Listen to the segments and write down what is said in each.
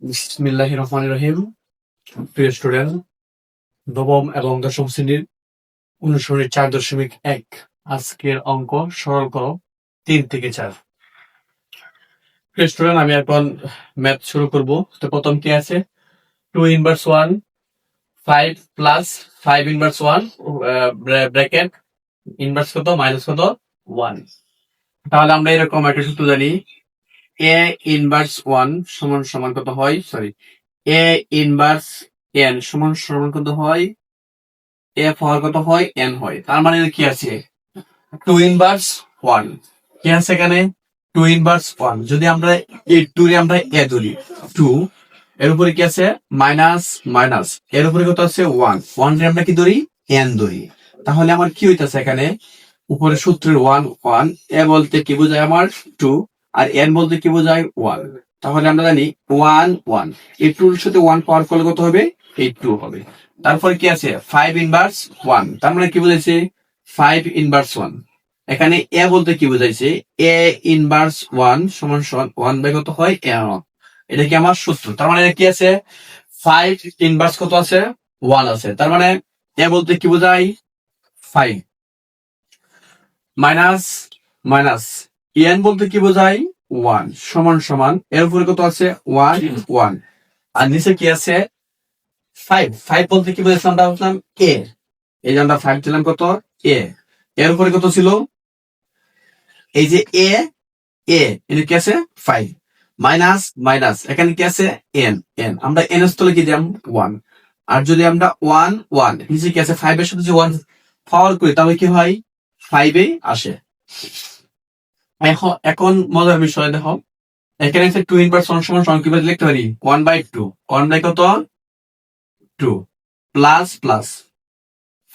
বিসমিল্লাহির রহমানির রহিম। প্রিয় স্টুডেন্ট, নবম এবং দশম শ্রেণীর অনুসরণের 4.1 আজকের অঙ্ক সরল করো 3 থেকে 4। প্রিয় স্টুডেন্ট, আমি এখন ম্যাথ শুরু করব। তো প্রথম কি আছে? 2 inverse 1 5 plus 5 inverse 1 bracket inverse কত মাইনাস কত 1। তাহলে আমরা এরকম একটা সূত্র জানি, a ইনভার্স 1 সমান সমান কত হয়, সরি, a ইনভার্স n সমান সমান কত হয়, f হওয়ার কত হয়, n হয়। তার মানে কি আছে, 2 ইনভার্স 1 কি আছে এখানে, 2 ইনভার্স 1। যদি আমরা এই 2 রে আমরা a ধরি, 2 এর উপরে কি আছে মাইনাস মাইনাস, এর উপরে কত আছে 1, 1 রে আমরা কি ধরি, n ধরি। তাহলে আমার কি হইতাছে এখানে, উপরে সূত্রের 1 1, a বলতে কি বোঝায় আমার 2, আর n বলতে কি বোঝায় 1। তাহলে আমরা জানি 1 1, এই 2 এর সাথে 1 পাওয়ার করলে কত হবে, এই 2 হবে। তারপরে কি আছে 5 ইনভার্স 1, তার মানে কি বোঝাইছে 5 ইনভার্স 1। এখানে a বলতে কি বোঝাইছে, a ইনভার্স 1 সমান সমান 1 বাই কত হয় a। এটা কি আমার সূত্র। তার মানে কি আছে 5 ইনভার্স কত আছে 1 আছে। তার মানে a বলতে কি বোঝায় 5 মাইনাস মাইনাস n বলতে কি বোঝায় 1 সমান সমান, এর উপরে কত আছে 1 1, আর নিচে কি আছে 5 5 বলতে কি বোঝাচ্ছি আমরা বললাম a, এই যে আমরা 5 দিলাম কত a, এর উপরে কত ছিল, এই যে a a, এটা কি আছে 5 মাইনাস মাইনাস, এখানে কি আছে n n, আমরা n এর স্থলে কি দিলাম 1, আর যদি আমরা 1 1 নিচে কি আছে 5 এর সাথে যে 1 পাওয়ার করি তাহলে কি হয় 5 এ আসে। এখন মজার বিষয় দেখো, এখানে আছে 2 ইনভার্স 1 সমান সমান কিভাবে লিখতে পারি, 1 বাই 2, 1 বাই কত 2 প্লাস প্লাস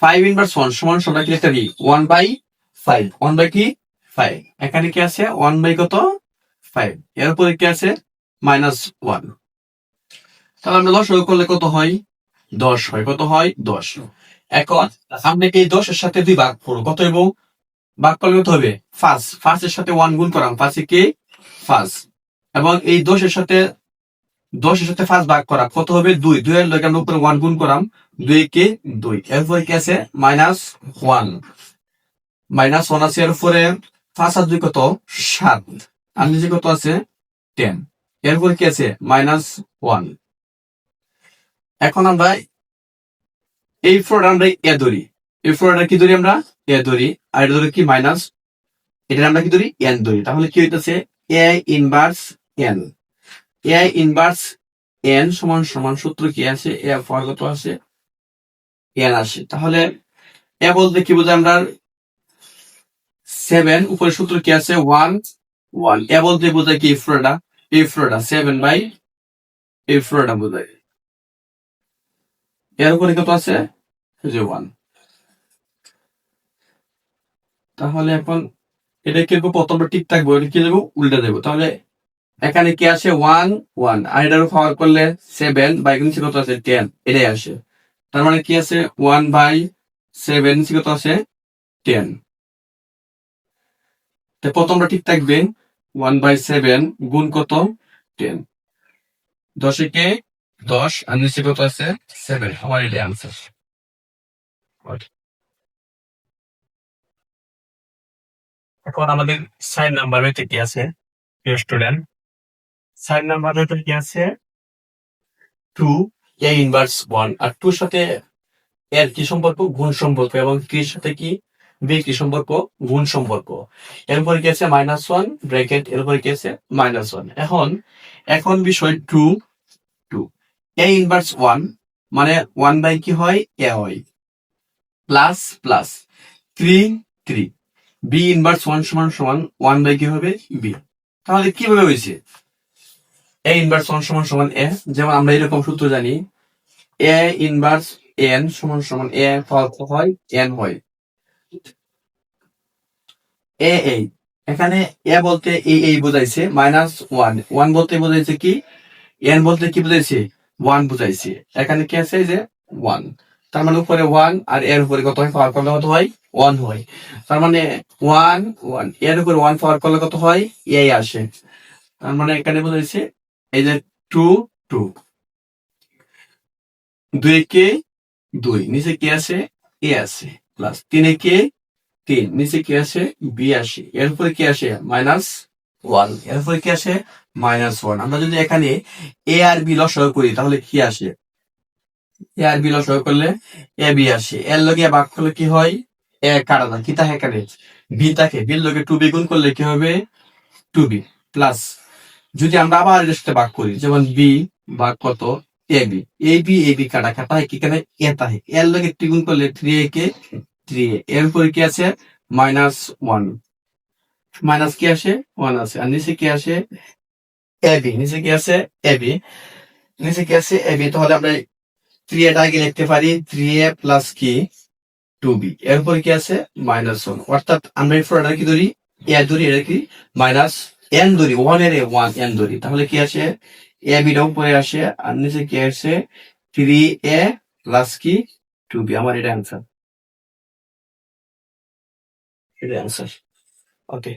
5 ইনভার্স 1 সমান সমান কি লিখতে পারি 1 বাই 5, 1 বাই কি 5, এখানে কি আছে 1 বাই কত 5, এর উপরে কি আছে মাইনাস 1। তাহলে আমরা লসাগু করলে কত হয় 10 হয়, কত হয় 10। এখন আমরা কি 10 এর সাথে 2 ভাগ করব, কত এবং ভাগ করলে কত হবে 5, 5 এর সাথে 1 গুণ করাম, 5 এ কি 5, এবং এই 10 এর সাথে 5 ভাগ করা কত হবে 2, 2 এর লগে আমরা উপরে 1 গুণ করাম, 2 কে 2, এরপরে কি আছে মাইনাস 1, মাইনাস 1 আছে, এর উপরে 5 আর 2 কত 7, আর নিচে কত আছে 10, এরপরে কি আছে মাইনাস 1। এখন আমরা এই ফ্লোরটা আমরা এ ধরি, এই ফ্লোরটা কি ধরি আমরা এ ধরি, আর এটা ধরি কি মাইনাস, এটা আমরা কি ধরি n ধরি। তাহলে কি হইতাছে a inverse n, a inverse n সমান সমান সূত্র কি আছে a ফল কত আছে n আসে। তাহলে a বলতে কি বোঝায় আমরা 7, উপরে সূত্র কি আছে 1 1, a বলতে বোঝায় কি এই ফ্লোরটা 7 বাই এই ফ্লোরটা বোঝায়, এর উপরে কত আছে যে 1। তাহলে এখন এটা কি প্রথমটা ঠিক থাকবো, এটা কি দেবো উল্টা দেবো। তাহলে এখানে কি আসে 1 1, আর এটার পাওয়ার করলে 7 বাই নিচে কত আছে 10, এটাই আসে। তার মানে কি আছে 1 বাই 7 নিচে কত আছে 10। তো প্রথমটা ঠিক থাকবে 1 বাই 7 গুণ কত 10, 10 কে 10, আর নিচে কত আছে 7, আমার এটাই আনসার। এখন আমাদের 4 নাম্বার মেথে কি আছে প্রিয় স্টুডেন্ট, 4 নাম্বার মেথে কি আছে 2 a ইনভার্স 1, আর 2 এর সাথে এর কি সম্পর্ক গুণ সম্পর্ক, এবং কি এর সাথে কি বি কি সম্পর্ক গুণ সম্পর্ক। এরপরে কি আছে মাইনাস 1 ব্র্যাকেট, এরপরে কি আছে মাইনাস 1। এখন বিষয় 2 2 a ইনভার্স 1 মানে 1 বাই কি হয় a হয়, প্লাস প্লাস 3 3 b ইনভার্স 1 সমান সমান 1 বাই কি হবে b। তাহলে কিভাবে হয়েছে a ইনভার্স 1 সমান সমান a, যেমন আমরা এরকম সূত্র জানি a ইনভার্স n সমান সমান a হয় n হয় a a, এখানে a বলতে এই বোঝাইছে মাইনাস 1 1 বলতে বোঝাইছে কি n বলতে কি বুঝাইছে 1 বুঝাইছে। এখানে কি আছে যে 1, তার মানে উপরে 1 আর এর উপরে কত হয় পাওয়ার করলে কত হয় 1 হয়। তার মানে 1 1 এর উপরে 1 পাওয়ার করলে কত হয় a আসে। তার মানে এখানে বুঝাইছে এই যে 2 টু, দুই কে দুই, নিচে কি আছে এ আছে, প্লাস তিনে কে তিন, নিচে কি আছে বি আসে, এরপরে কি আসে মাইনাস ওয়ান, এরপরে কি আসে মাইনাস ওয়ান। আমরা যদি এখানে এ আর বি লসাগু করি তাহলে কি আসে, এ আর বি লসাগু করলে এ বি আসে, এর লগে ভাগ করলে কি হয় এ কাটা যায়, কি থাকে এখানে বি থাকে, বির লগে টু বি গুণ করলে কি হবে টু বি, প্লাস যদি আমরা আবার এর সাথে ভাগ করি যেমন বি ভাগ কত এ বি কাটা কাটা হয় কি এখানে এ থাকে, এর লগে থ্রি গুণ করলে থ্রি এ কে থ্রি এ, এরপরে কি আছে মাইনাস ওয়ান, মাইনাস কি আসে ওয়ান আছে, আর নিচে কি আসে এ বি, নিচে কি আছে এ বি, নিচে কি আছে এ বি, তাহলে আমরা থ্রি এটা আগে লিখতে পারি থ্রি এ প্লাস কি টু বি, এরপরে কি আছে মাইনাস ওয়ান, অর্থাৎ আমরা এই ফোরটা কি ধরি এ ধরি, এটা কি মাইনাস এন ধরি, ওয়ান এর ওয়ান এন ধরি, তাহলে কি আসে এ বিটা উপরে আসে আর নিচে কি আসে থ্রি এ প্লাস কি টু বি, আমার এটা অ্যান্সার, এটা অ্যান্সার। ওকে।